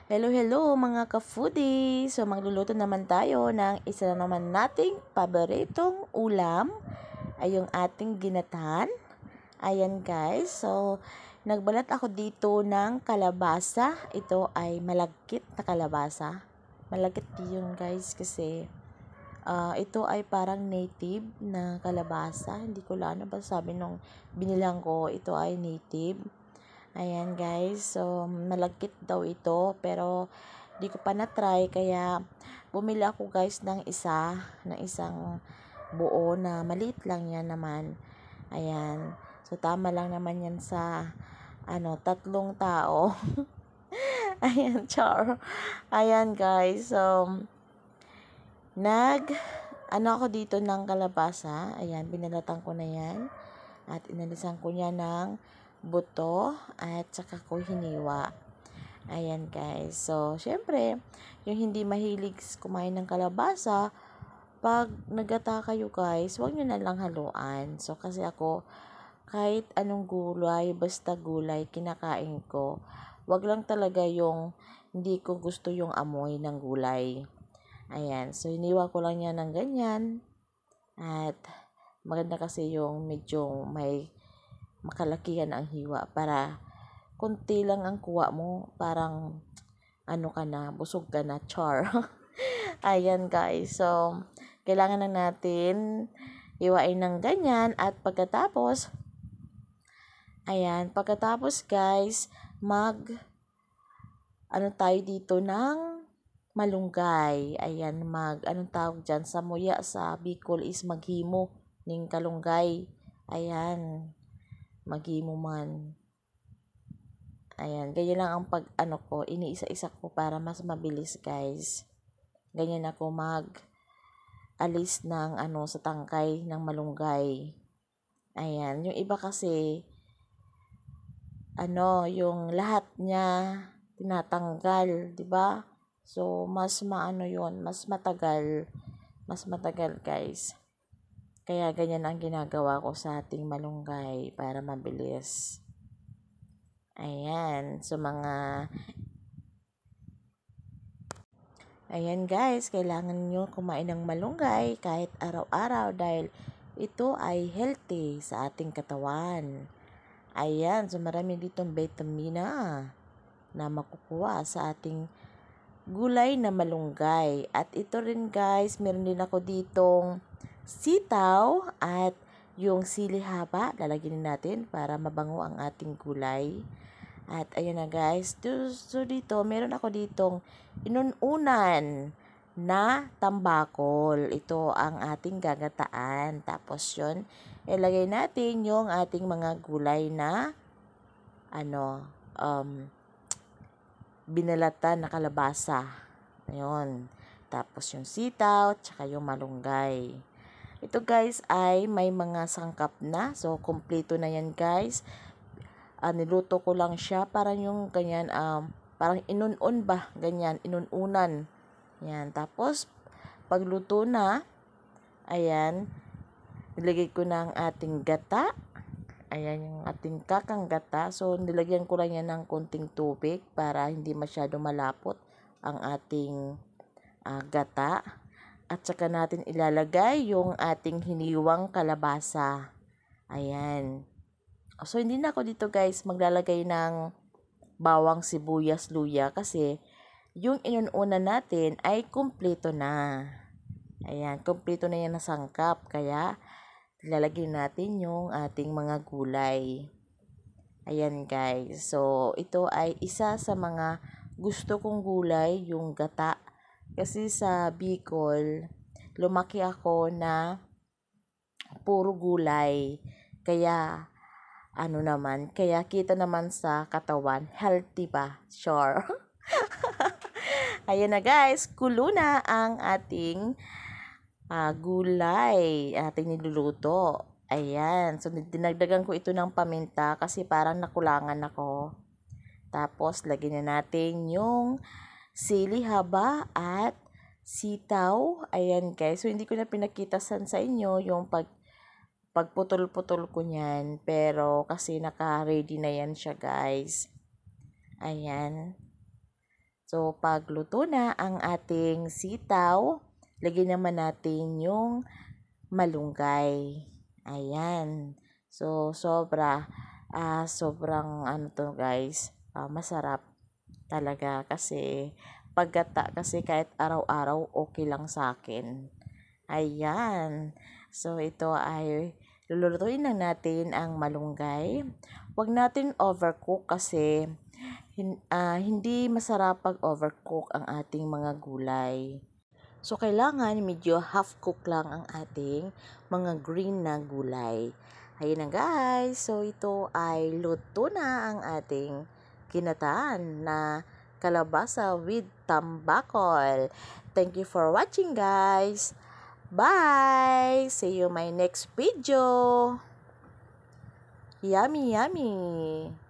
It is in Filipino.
Hello, hello mga ka-foodie! So, magluluto naman tayo ng isa na naman nating paboritong ulam ay yung ating ginatan. Ayan guys, so nagbalat ako dito ng kalabasa. Ito ay malagkit na kalabasa. Malagkit yun guys kasi ito ay parang native na kalabasa. Hindi ko lang ano ba sabi nung binilang ko, ito ay native. Ayan guys, so malagkit daw ito pero di ko pa na-try kaya bumili ako guys ng isang buo na maliit lang yan naman. Ayan, so tama lang naman yan sa tatlong tao. Ayan, char. Ayan guys, so ako dito ng kalabasa. Ayan, binalatan ko na yan at inalisan ko niya ng buto at saka ko hiniwa. Ayan guys. So, syempre, yung hindi mahilig kumain ng kalabasa, pag nagata kayo guys, huwag nyo na lang haluan. So, kasi ako, kahit anong gulay, basta gulay, kinakain ko. Huwag lang talaga yung hindi ko gusto yung amoy ng gulay. Ayan. So, hiniwa ko lang yan ng ganyan. At maganda kasi yung medyo may makalakihan ang hiwa para konti lang ang kuha mo, parang busog ka na, char. Ayan guys, so kailangan na natin hiwain ng ganyan at pagkatapos guys, tayo dito ng malunggay. Ayan, anong tawag dyan, sa muya, sa Bicol is maghimo ning kalunggay. Ayan, maghimo man. Ayan, ganyan lang ang iniisa-isa ko para mas mabilis guys. Ganyan ako alis ng sa tangkay ng malunggay. Ayan, yung iba kasi yung lahat niya tinatanggal, 'di ba? So mas mas matagal guys. Kaya ganyan ang ginagawa ko sa ating malunggay para mabilis. Ayan, Ayan guys, kailangan nyo kumain ng malunggay kahit araw-araw dahil ito ay healthy sa ating katawan. Ayan, so marami ditong vitamina na makukuha sa ating gulay na malunggay. At ito rin guys, meron din ako ditong sitaw at yung sili haba, lalagyan natin para mabango ang ating gulay. At ayan na guys, so dito, meron ako ditong inununan na tambakol. Ito ang ating gagataan. Tapos yun, ilagay natin yung ating mga gulay na binalatan na kalabasa. Ayun. Tapos yung sitaw, tsaka yung malunggay. Ito guys ay may mga sangkap na. So, kompleto na yan guys. Niluto ko lang siya parang yung ganyan, parang inunon ba, ganyan, inununan. Yan. Tapos, pagluto na, ayan, nilagay ko na ang ating gata. Ayan yung ating kakang gata. So, nilagyan ko lang yan ng konting tubig para hindi masyado malapot ang ating gata. At saka natin ilalagay yung ating hiniwang kalabasa. Ayan. So, hindi na ako dito guys maglalagay ng bawang, sibuyas, luya kasi yung inuuna natin ay kumpleto na. Ayan, kumpleto na yan na sangkap. Kaya, ilalagay natin yung ating mga gulay. Ayan guys. So, ito ay isa sa mga gusto kong gulay, yung gata. Kasi sa Bicol, lumaki ako na puro gulay. Kaya, kaya kita naman sa katawan, healthy pa, sure. Ayan na guys, kulo na ang ating gulay, ating niluluto. Ayan, so dinagdagan ko ito ng paminta kasi parang nakulangan ako. Tapos, lagyan na natin yung sili haba at sitaw. Ayan guys, so hindi ko na pinakita sa inyo yung pagputol-putol ko niyan. Pero kasi naka-ready na yan siya guys. Ayan. So, pag luto na ang ating sitaw, lagyan naman natin yung malunggay. Ayan. So, sobrang ano to guys, masarap talaga kasi paggata kasi kahit araw-araw okay lang sa akin. Ayan. So, ito ay lulutuin lang natin ang malunggay. Huwag natin overcook kasi hindi masarap pag overcook ang ating mga gulay. So, kailangan medyo half cook lang ang ating mga green na gulay. Ayun na guys. So, ito ay luto na ang ating ginataan na kalabasa with tambakol. Thank you for watching guys. Bye! See you my next video. Yummy, yummy!